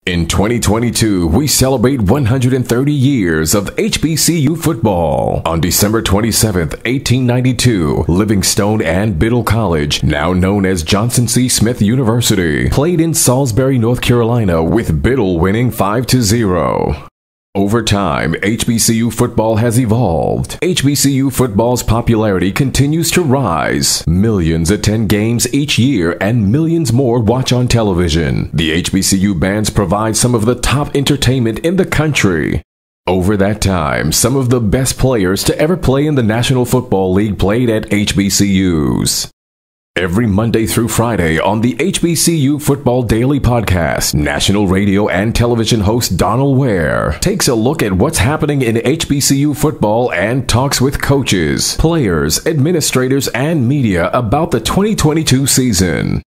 In 2022, we celebrate 130 years of HBCU football. On December 27th, 1892, Livingstone and Biddle College, now known as Johnson C. Smith University, played in Salisbury, North Carolina, with Biddle winning 5-0. Over time, HBCU football has evolved. HBCU football's popularity continues to rise. Millions attend games each year and millions more watch on television. The HBCU bands provide some of the top entertainment in the country. Over that time, some of the best players to ever play in the National Football League played at HBCUs. Every Monday through Friday on the HBCU Football Daily Podcast, national radio and television host Donal Ware takes a look at what's happening in HBCU football and talks with coaches, players, administrators, and media about the 2022 season.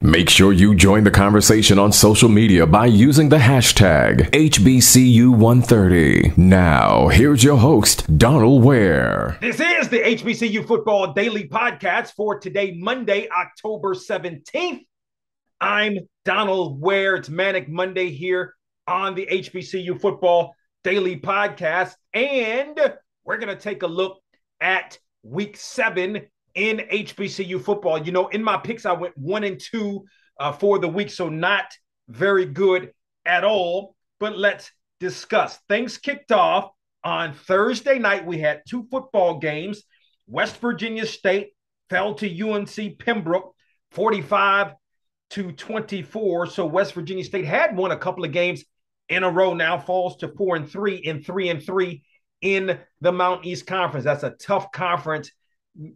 Make sure you join the conversation on social media by using the hashtag HBCU130. Now, here's your host, Donal Ware. This is the HBCU Football Daily Podcast for today, Monday, October 17th. I'm Donal Ware. It's Manic Monday here on the HBCU Football Daily Podcast. And we're going to take a look at Week 7 in HBCU football. You know, in my picks, I went 1-2 for the week, so not very good at all. But let's discuss. Things kicked off on Thursday night. We had two football games. West Virginia State fell to UNC Pembroke 45-24. So West Virginia State had won a couple of games in a row, now falls to 4-3 and 3-3 in the Mountain East Conference. That's a tough conference.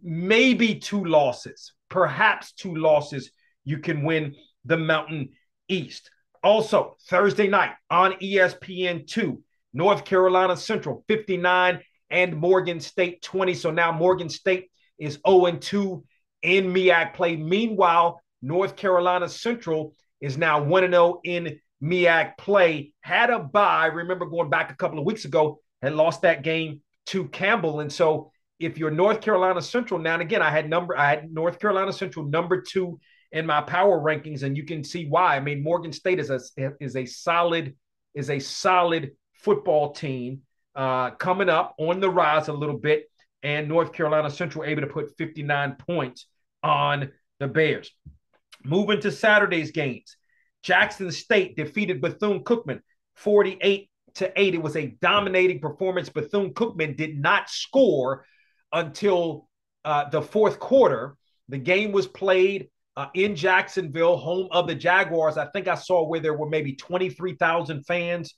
Maybe two losses, perhaps two losses, you can win the Mountain East. Also, Thursday night on ESPN2, North Carolina Central 59 and Morgan State 20. So now Morgan State is 0-2 in MEAC play. Meanwhile, North Carolina Central is now 1-0 in MEAC play. Had a bye, remember going back a couple of weeks ago, had lost that game to Campbell. And so if you're North Carolina Central, now and again, I had North Carolina Central number 2 in my power rankings, and you can see why. I mean, Morgan State is a solid football team coming up on the rise a little bit, and North Carolina Central able to put 59 points on the Bears. Moving to Saturday's games, Jackson State defeated Bethune-Cookman 48-8. It was a dominating performance. Bethune-Cookman did not score until the fourth quarter. The game was played in Jacksonville, home of the Jaguars. I think I saw where there were maybe 23,000 fans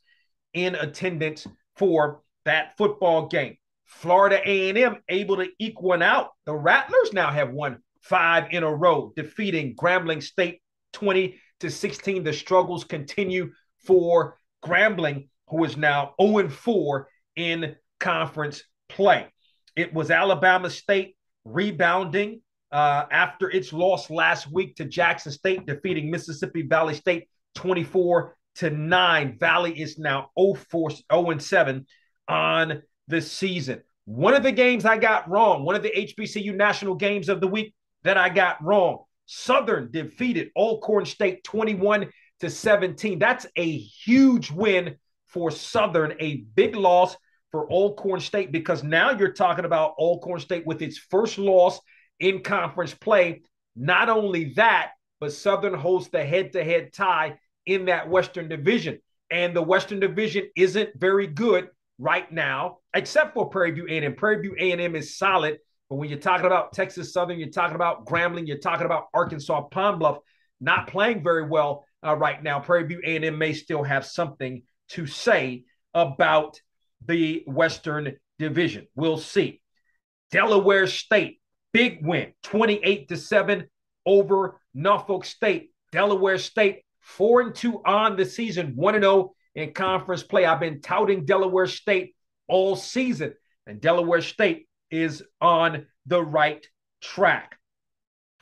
in attendance for that football game. Florida A&M able to eke one out. The Rattlers now have won 5 in a row, defeating Grambling State 20-16. The struggles continue for Grambling, who is now 0-4 in conference play. It was Alabama State rebounding after its loss last week to Jackson State, defeating Mississippi Valley State 24-9. Valley is now 0-7 on the season. One of the games I got wrong, one of the HBCU national games of the week that I got wrong, Southern defeated Alcorn State 21-17. That's a huge win for Southern, a big loss for Alcorn State, because now you're talking about Alcorn State with its first loss in conference play. Not only that, but Southern holds the head-to-head tie in that Western Division. And the Western Division isn't very good right now, except for Prairie View A&M. Prairie View A&M is solid, but when you're talking about Texas Southern, you're talking about Grambling, you're talking about Arkansas Pine Bluff, not playing very well right now. Prairie View A&M may still have something to say about the Western Division. We'll see. Delaware State, big win, 28-7 over Norfolk State. Delaware State 4-2 on the season, 1-0 in conference play. I've been touting Delaware State all season, and Delaware State is on the right track.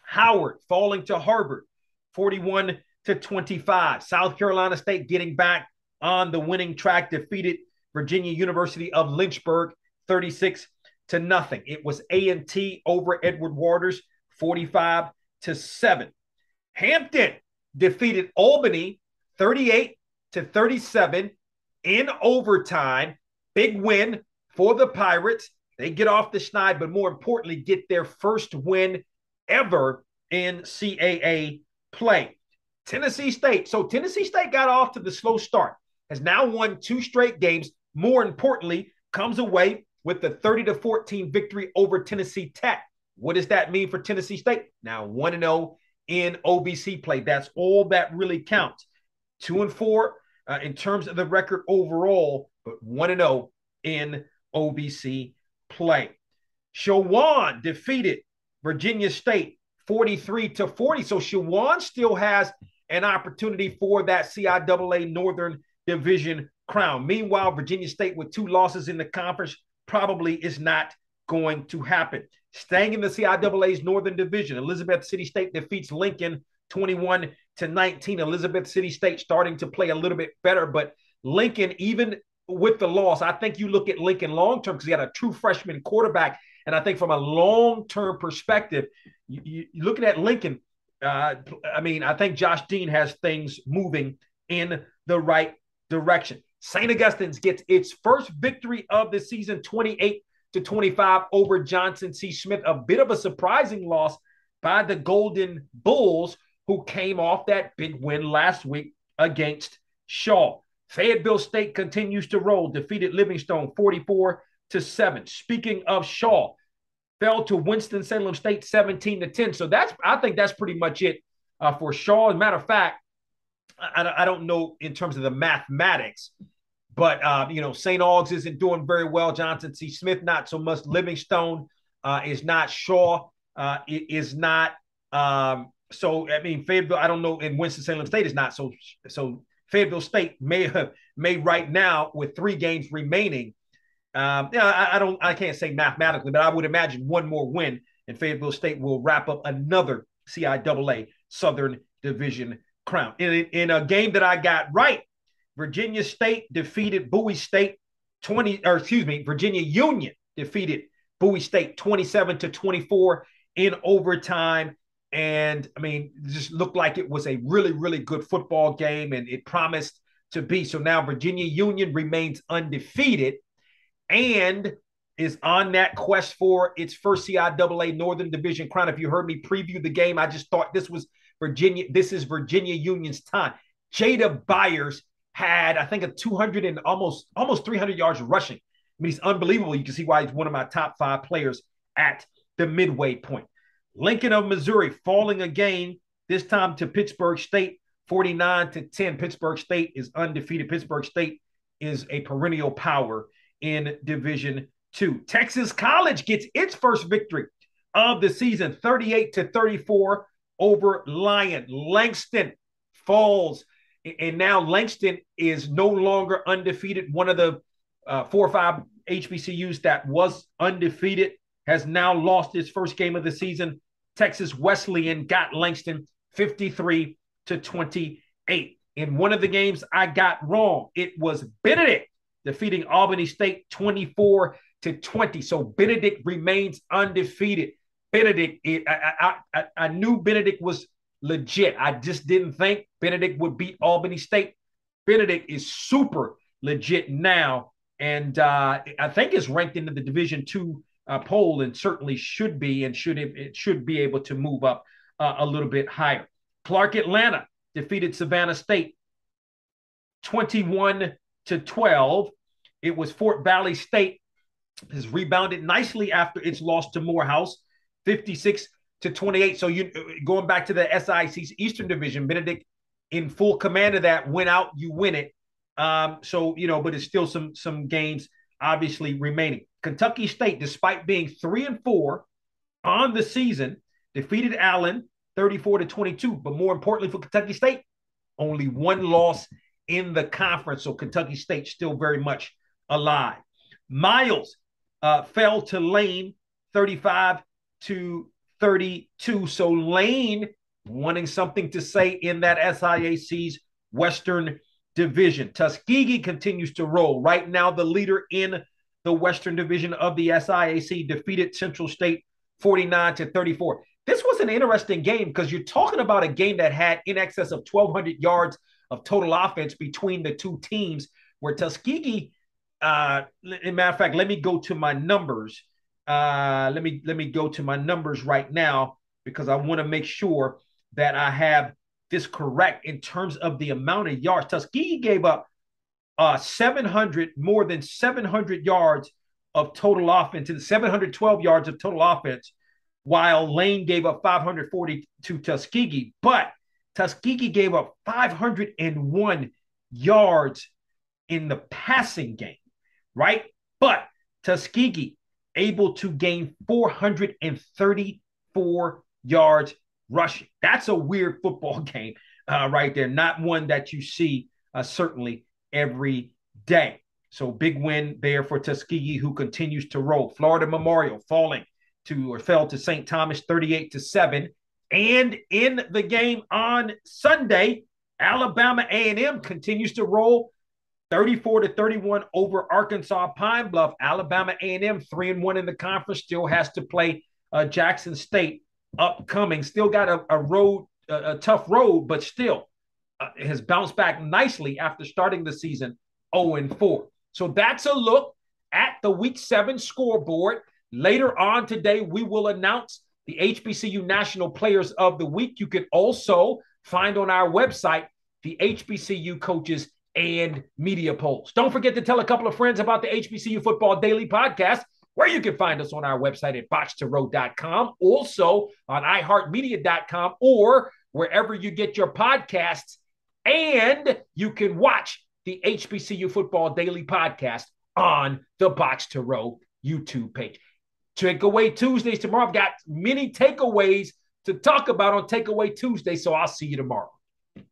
Howard falling to Harvard, 41-25. South Carolina State getting back on the winning track, defeated Virginia University of Lynchburg 36-0. It was A&T over Edward Waters 45-7. Hampton defeated Albany 38 to 37 in overtime. Big win for the Pirates. They get off the schneid, but more importantly, get their first win ever in CAA play. Tennessee State. So Tennessee State got off to the slow start, has now won 2 straight games. More importantly, comes away with the 30-14 victory over Tennessee Tech. What does that mean for Tennessee State? Now 1-0 in OVC play. That's all that really counts. 2-4 in terms of the record overall, but 1-0 in OVC play. Chowan defeated Virginia State 43-40. So Chowan still has an opportunity for that CIAA Northern Division crown. Meanwhile, Virginia State with 2 losses in the conference probably is not going to happen. Staying in the CIAA's Northern Division, Elizabeth City State defeats Lincoln 21-19. Elizabeth City State starting to play a little bit better, but Lincoln, even with the loss, I think you look at Lincoln long-term because he had a true freshman quarterback. And I think from a long-term perspective, you're looking at Lincoln. I think Josh Dean has things moving in the right direction. St. Augustine's gets its first victory of the season, 28-25 over Johnson C. Smith. A bit of a surprising loss by the Golden Bulls, who came off that big win last week against Shaw. Fayetteville State continues to roll, defeated Livingstone 44-7. Speaking of Shaw, fell to Winston-Salem State 17-10. So I think that's pretty much it for Shaw. As a matter of fact, I don't know in terms of the mathematics, but St. Aug's isn't doing very well. Johnson C. Smith not so much. Livingstone is not. Shaw is not. Fayetteville, I don't know, and Winston-Salem State is not. So Fayetteville State may right now with 3 games remaining. I can't say mathematically, but I would imagine one more win and Fayetteville State will wrap up another CIAA Southern Division crown. In a game that I got right, Virginia State defeated Bowie State Virginia Union defeated Bowie State 27-24 in overtime. And it just looked like it was a really, really good football game, and it promised to be. So now Virginia Union remains undefeated and is on that quest for its first CIAA Northern Division crown. If you heard me preview the game, I just thought this is Virginia Union's time. Jada Byers had, I think, a 200 and almost 300 yards rushing. He's unbelievable. You can see why he's one of my top 5 players at the midway point. Lincoln of Missouri falling again, this time to Pittsburgh State, 49-10. Pittsburgh State is undefeated. Pittsburgh State is a perennial power in Division II. Texas College gets its first victory of the season, 38-34 over Lyon. Langston falls, and now Langston is no longer undefeated. One of the 4 or 5 HBCUs that was undefeated has now lost its first game of the season. Texas Wesleyan got Langston 53-28. In one of the games I got wrong, it was Benedict defeating Albany State 24-20. So Benedict remains undefeated. Benedict, I knew Benedict was legit. I just didn't think Benedict would beat Albany State. Benedict is super legit now, and I think it's ranked into the Division II poll, and certainly should be, and should be able to move up a little bit higher. Clark Atlanta defeated Savannah State 21-12. It was Fort Valley State has rebounded nicely after its loss to Morehouse, 56-28. So you going back to the SIC's Eastern Division, Benedict in full command of that. Win out, you win it. But it's still some games obviously remaining. Kentucky State, despite being 3-4 on the season, defeated Allen 34-22. But more importantly for Kentucky State, only 1 loss in the conference. So Kentucky State still very much alive. Miles fell to Lane 35-32. So Lane wanting something to say in that SIAC's Western Division. Tuskegee continues to roll. Right now, the leader in the Western Division of the SIAC defeated Central State 49-34. This was an interesting game because you're talking about a game that had in excess of 1,200 yards of total offense between the two teams, where Tuskegee, as a matter of fact, let me go to my numbers. Let me go to my numbers right now, because I want to make sure that I have this correct in terms of the amount of yards. Tuskegee gave up 700, more than 700 yards of total offense, and 712 yards of total offense, while Lane gave up 540 to Tuskegee. But Tuskegee gave up 501 yards in the passing game, right? But Tuskegee able to gain 434 yards rushing. That's a weird football game right there. Not one that you see certainly every day. So big win there for Tuskegee, who continues to roll. Florida Memorial fell to St. Thomas 38-7. And in the game on Sunday, Alabama A&M continues to roll 34-31 over Arkansas Pine Bluff. Alabama A&M 3-1 in the conference, still has to play Jackson State upcoming. Still got a tough road, but still has bounced back nicely after starting the season 0-4. So that's a look at the Week 7 scoreboard. Later on today, we will announce the HBCU National Players of the Week. You can also find on our website the HBCU coaches and media polls. Don't forget to tell a couple of friends about the HBCU Football Daily Podcast, where you can find us on our website at boxtorow.com, also on iHeartMedia.com, or wherever you get your podcasts. And you can watch the HBCU Football Daily Podcast on the Box to Row YouTube page. Takeaway Tuesdays tomorrow. I've got many takeaways to talk about on Takeaway Tuesday, so I'll see you tomorrow.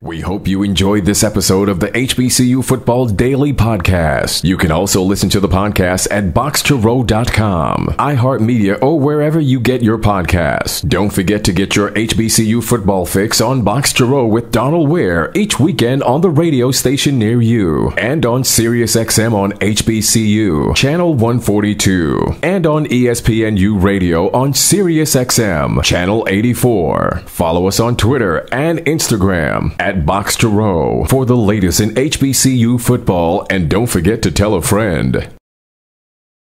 We hope you enjoyed this episode of the HBCU Football Daily Podcast. You can also listen to the podcast at boxtorow.com, iHeartMedia, or wherever you get your podcasts. Don't forget to get your HBCU football fix on Box to Row with Donal Ware each weekend on the radio station near you, and on SiriusXM on HBCU, Channel 142, and on ESPNU Radio on SiriusXM, Channel 84. Follow us on Twitter and Instagram at Box to Row for the latest in HBCU football, and don't forget to tell a friend.